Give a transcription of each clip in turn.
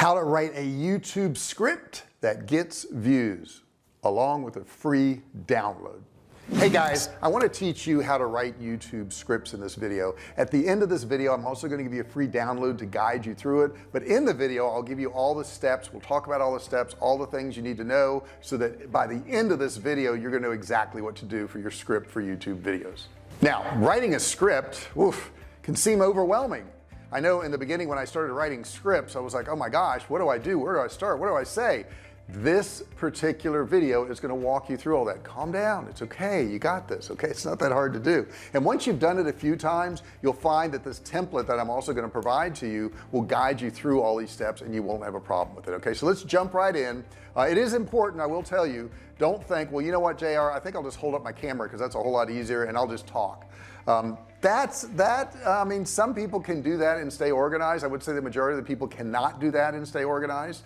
How to write a YouTube script that gets views along with a free download. Hey guys, I want to teach you how to write YouTube scripts in this video. At the end of this video, I'm also going to give you a free download to guide you through it. But in the video, I'll give you all the steps. We'll talk about all the steps, all the things you need to know, so that by the end of this video, you're going to know exactly what to do for your script for YouTube videos. Now, writing a script, can seem overwhelming. I know in the beginning when I started writing scripts, I was like, oh my gosh, what do I do? Where do I start? What do I say? This particular video is going to walk you through all that. Calm down. It's okay. You got this. Okay. It's not that hard to do. And once you've done it a few times, you'll find that this template that I'm also going to provide to you will guide you through all these steps and you won't have a problem with it. Okay. So let's jump right in. It is important. I will tell you, don't think, well, you know what, JR, I think I'll just hold up my camera because that's a whole lot easier and I'll just talk. I mean, some people can do that and stay organized. I would say the majority of the people cannot do that and stay organized.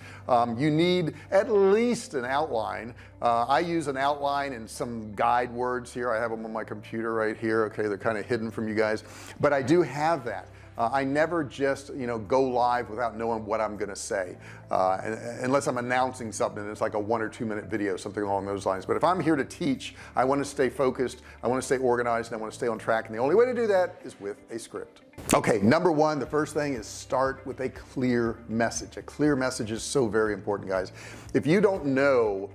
You need at least an outline. I use an outline and some guide words here. I have them on my computer right here. Okay, they're kind of hidden from you guys, but I do have that. I never just go live without knowing what I'm gonna say, unless I'm announcing something and it's like a 1 or 2 minute video, something along those lines. But if I'm here to teach, I want to stay focused, I want to stay organized, and I want to stay on track, and the only way to do that is with a script. Okay, number one, the first thing is start with a clear message. A clear message is so very important, guys. If you don't know,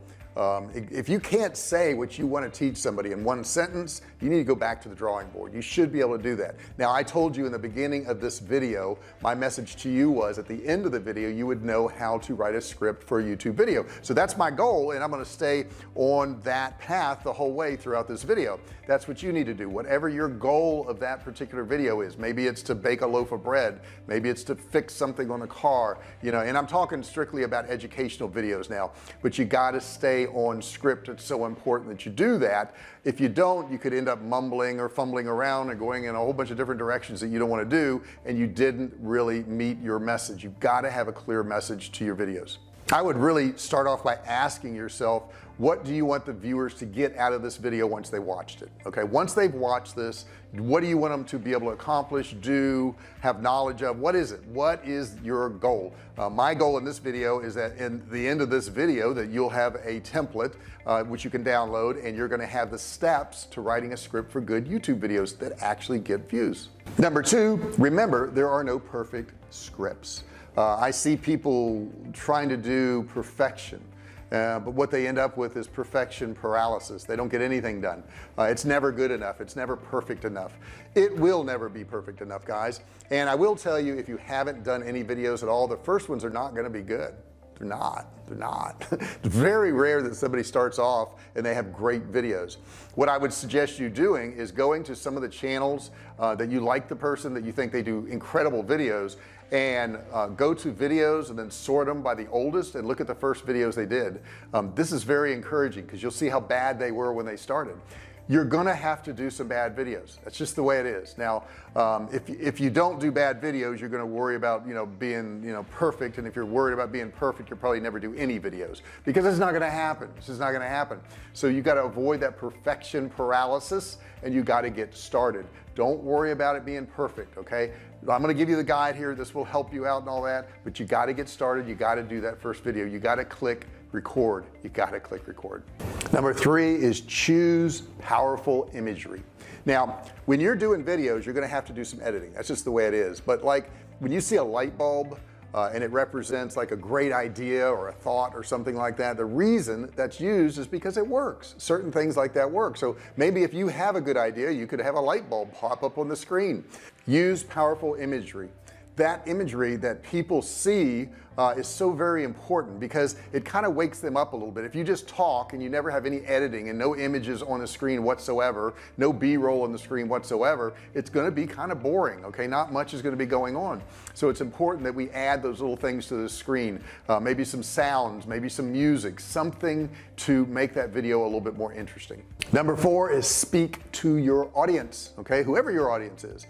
if you can't say what you want to teach somebody in one sentence, you need to go back to the drawing board. You should be able to do that. Now, I told you in the beginning of this video, my message to you was at the end of the video, you would know how to write a script for a YouTube video. So that's my goal, and I'm going to stay on that path the whole way throughout this video. That's what you need to do. Whatever your goal of that particular video is, maybe it's to bake a loaf of bread, maybe it's to fix something on a car, and I'm talking strictly about educational videos now, but you got to stay on script. It's so important that you do that. If you don't, you could end up mumbling or fumbling around and going in a whole bunch of different directions that you don't want to do, and you didn't really meet your message. You've got to have a clear message to your videos. I would really start off by asking yourself, what do you want the viewers to get out of this video once they watched it? Okay, once they've watched this, what do you want them to be able to accomplish, do, have knowledge of? What is it? What is your goal? My goal in this video is that in the end of this video that you'll have a template which you can download, and you're going to have the steps to writing a script for good YouTube videos that actually get views. Number two, remember, there are no perfect scripts. I see people trying to do perfection, but what they end up with is perfection paralysis. They don't get anything done. It's never good enough. It's never perfect enough. It will never be perfect enough, guys. And I will tell you, if you haven't done any videos at all, the first ones are not going to be good. They're not. It's very rare that somebody starts off and they have great videos. What I would suggest you doing is going to some of the channels that you like the person, that you think they do incredible videos, and go to videos and then sort them by the oldest and look at the first videos they did. This is very encouraging because you'll see how bad they were when they started. You're gonna have to do some bad videos. That's just the way it is. Now, if you don't do bad videos, you're gonna worry about being perfect, and if you're worried about being perfect, you'll probably never do any videos, because it's not gonna happen. It's just not gonna happen. So you got to avoid that perfection paralysis, and you got to get started. Don't worry about it being perfect. Okay, I'm going to give you the guide here. This will help you out and all that, but you got to get started. You got to do that first video. You got to click record. You got to click record. Number three is choose powerful imagery. Now, when you're doing videos, you're going to have to do some editing. That's just the way it is. But like when you see a light bulb and it represents like a great idea or a thought or something like that, the reason that's used is because it works. Certain things like that work. So maybe if you have a good idea, you could have a light bulb pop up on the screen. Use powerful imagery. That imagery that people see is so very important, because it kind of wakes them up a little bit. If you just talk and you never have any editing and no images on the screen whatsoever, no b-roll on the screen whatsoever, it's going to be kind of boring. Okay, not much is going to be going on. So it's important that we add those little things to the screen, maybe some sounds, maybe some music, something to make that video a little bit more interesting. Number four is speak to your audience. Okay, whoever your audience is.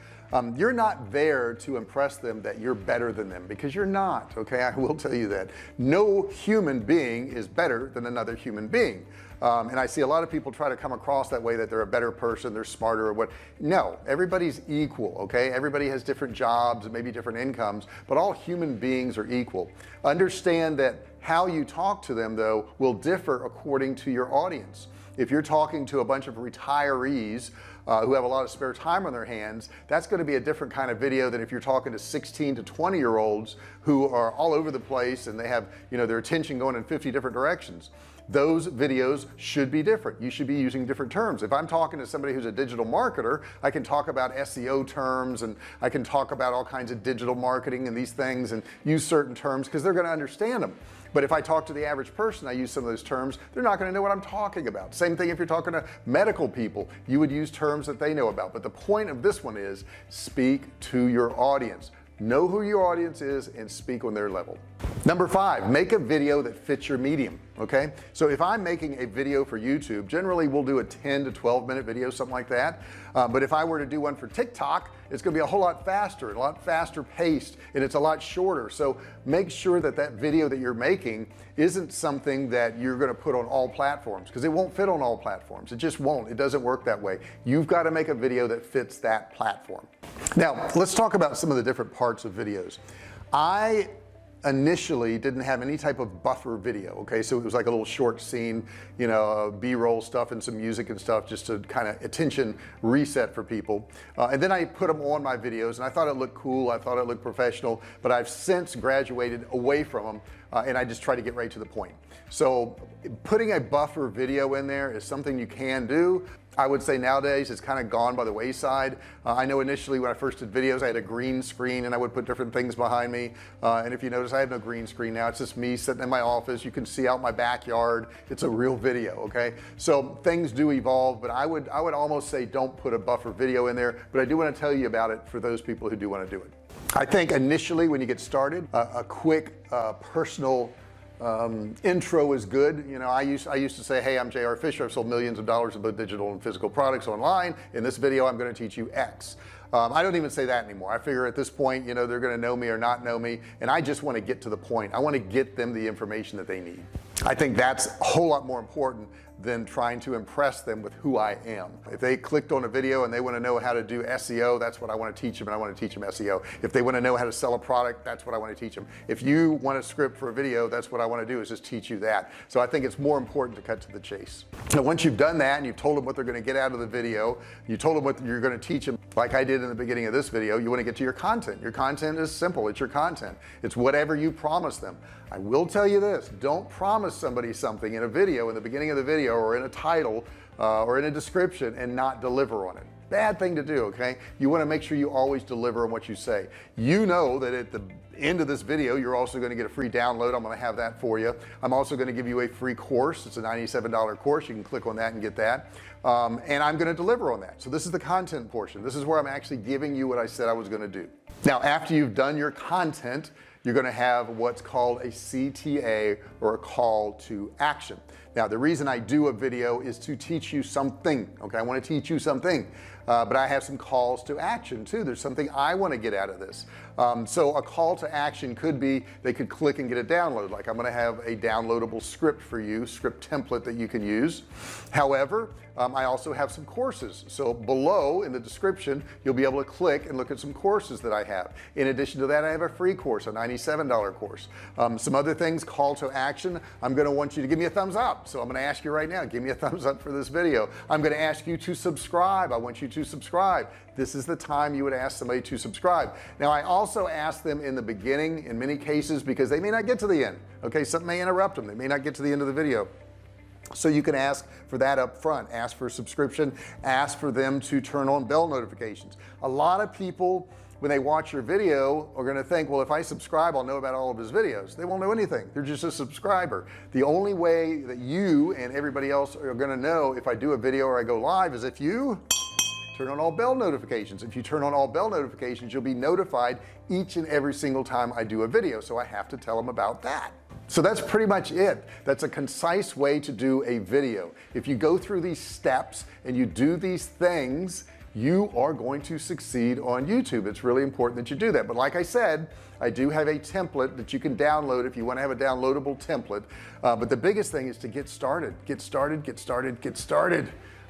You're not there to impress them that you're better than them, because you're not. Okay, I will tell you that no human being is better than another human being. And I see a lot of people try to come across that way, that they're a better person, they're smarter or what. No, everybody's equal. Okay, everybody has different jobs and maybe different incomes, but all human beings are equal. Understand that how you talk to them, though, will differ according to your audience. If you're talking to a bunch of retirees who have a lot of spare time on their hands, that's going to be a different kind of video than if you're talking to 16 to 20-year-olds who are all over the place and they have, you know, their attention going in 50 different directions. Those videos should be different. You should be using different terms. If I'm talking to somebody who's a digital marketer, I can talk about SEO terms, and I can talk about all kinds of digital marketing and these things, and use certain terms because they're going to understand them. But if I talk to the average person, I use some of those terms, they're not going to know what I'm talking about. Same thing if you're talking to medical people, you would use terms that they know about. But the point of this one is speak to your audience. Know who your audience is and speak on their level. Number 5, make a video that fits your medium. Okay, so if I'm making a video for YouTube, generally we'll do a 10 to 12 minute video, something like that. But if I were to do one for TikTok, it's going to be a whole lot faster, a lot faster paced, and it's a lot shorter. So make sure that that video that you're making isn't something that you're going to put on all platforms, because it won't fit on all platforms. It just won't. It doesn't work that way. You've got to make a video that fits that platform. Now let's talk about some of the different parts of videos. I initially didn't have any type of buffer video. Okay, so it was like a little short scene, you know, b-roll stuff and some music and stuff, just to kind of attention reset for people. And then I put them on my videos, and I thought it looked cool, I thought it looked professional, but I've since graduated away from them, and I just try to get right to the point. So putting a buffer video in there is something you can do. I would say nowadays it's kind of gone by the wayside. I know initially when I first did videos, I had a green screen and I would put different things behind me, and if you notice, I have no green screen now. It's just me sitting in my office. You can see out my backyard. It's a real video. Okay, so things do evolve, but I would almost say don't put a buffer video in there, but I do want to tell you about it for those people who do want to do it. I think initially when you get started, a quick personal intro is good. You know, I used to say, hey, I'm J.R. Fisher. I've sold millions of dollars of both digital and physical products online. In this video, I'm going to teach you X. I don't even say that anymore. I figure at this point, you know, they're going to know me or not know me, and I just want to get to the point. I want to get them the information that they need. I think that's a whole lot more important than trying to impress them with who I am. If they clicked on a video and they want to know how to do SEO, that's what I want to teach them, and I want to teach them SEO. If they want to know how to sell a product, that's what I want to teach them. If you want a script for a video, that's what I want to do, is just teach you that. So I think it's more important to cut to the chase. Now once you've done that and you've told them what they're going to get out of the video, you told them what you're going to teach them, like I did in the beginning of this video, you want to get to your content. Your content is simple. It's your content. It's whatever you promise them. I will tell you this, don't promise somebody something in a video, in the beginning of the video, or in a title, or in a description, and not deliver on it. Bad thing to do. Okay, you want to make sure you always deliver on what you say. You know that at the end of this video, you're also going to get a free download. I'm going to have that for you. I'm also going to give you a free course. It's a $97 course. You can click on that and get that, and I'm going to deliver on that. So this is the content portion. This is where I'm actually giving you what I said I was going to do. Now after you've done your content, you're going to have what's called a CTA, or a call to action. Now the reason I do a video is to teach you something. Okay, I want to teach you something, but I have some calls to action too. There's something I want to get out of this. So a call to action could be they could click and get a download. Like I'm going to have a downloadable script for you, script template that you can use. However, I also have some courses. So below in the description, you'll be able to click and look at some courses that I have. In addition to that, I have a free course, a $97 course. Some other things, call to action. I'm going to want you to give me a thumbs up. So I'm going to ask you right now, give me a thumbs up for this video. I'm going to ask you to subscribe. I want you to subscribe. This is the time you would ask somebody to subscribe. Now I also ask them in the beginning in many cases, because they may not get to the end. Okay, something may interrupt them. They may not get to the end of the video. So you can ask for that up front, ask for a subscription, ask for them to turn on bell notifications. A lot of people, when they watch your video, are going to think, well, if I subscribe, I'll know about all of his videos. They won't know anything. They're just a subscriber. The only way that you and everybody else are going to know if I do a video or I go live is if you turn on all bell notifications. If you turn on all bell notifications, you'll be notified each and every single time I do a video. So I have to tell them about that. So that's pretty much it. That's a concise way to do a video. If you go through these steps and you do these things, you are going to succeed on YouTube. It's really important that you do that. But like I said, I do have a template that you can download if you want to have a downloadable template. But the biggest thing is to get started.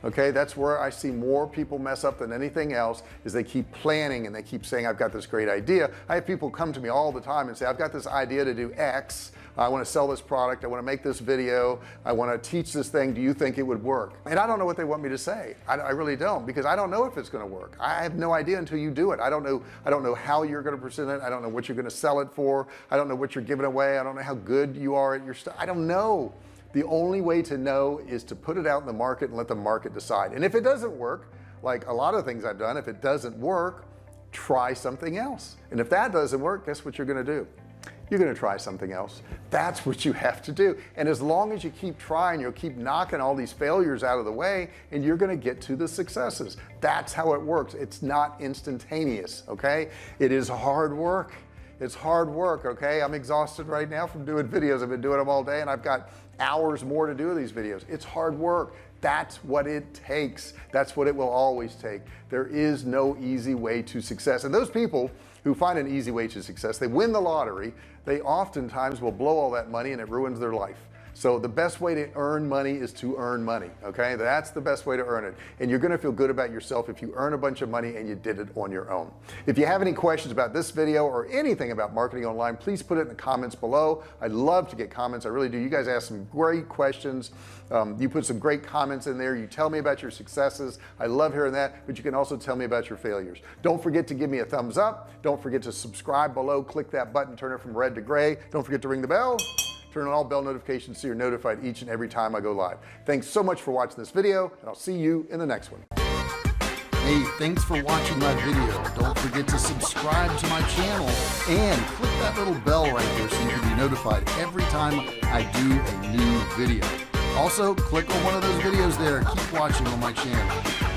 Okay, that's where I see more people mess up than anything else, is they keep planning and they keep saying, I've got this great idea. I have people come to me all the time and say, I've got this idea to do X. I want to sell this product. I want to make this video. I want to teach this thing. Do you think it would work? And I don't know what they want me to say. I really don't, because I don't know if it's going to work. I have no idea until you do it. I don't know how you're going to present it. I don't know what you're going to sell it for. I don't know what you're giving away. I don't know how good you are at your stuff. I don't know. The only way to know is to put it out in the market and let the market decide. And if it doesn't work, like a lot of things I've done, if it doesn't work, try something else. And if that doesn't work, guess what you're going to do? You're going to try something else. That's what you have to do. And as long as you keep trying, you'll keep knocking all these failures out of the way, and you're going to get to the successes. That's how it works. It's not instantaneous. Okay. It is hard work. It's hard work. Okay. I'm exhausted right now from doing videos. I've been doing them all day, and I've got hours more to do these videos. It's hard work. That's what it takes. That's what it will always take. There is no easy way to success. And those people who find an easy way to success, they win the lottery, they oftentimes will blow all that money and it ruins their life. So the best way to earn money is to earn money. Okay, that's the best way to earn it. And you're going to feel good about yourself if you earn a bunch of money and you did it on your own. If you have any questions about this video or anything about marketing online, please put it in the comments below. I'd love to get comments. I really do. You guys ask some great questions. You put some great comments in there. You tell me about your successes. I love hearing that, but you can also tell me about your failures. Don't forget to give me a thumbs up. Don't forget to subscribe below. Click that button, turn it from red to gray. Don't forget to ring the bell. Turn on all bell notifications so you're notified each and every time I go live. Thanks so much for watching this video, and I'll see you in the next one. Hey, thanks for watching my video. Don't forget to subscribe to my channel and click that little bell right there so you can be notified every time I do a new video. Also, click on one of those videos there. Keep watching on my channel.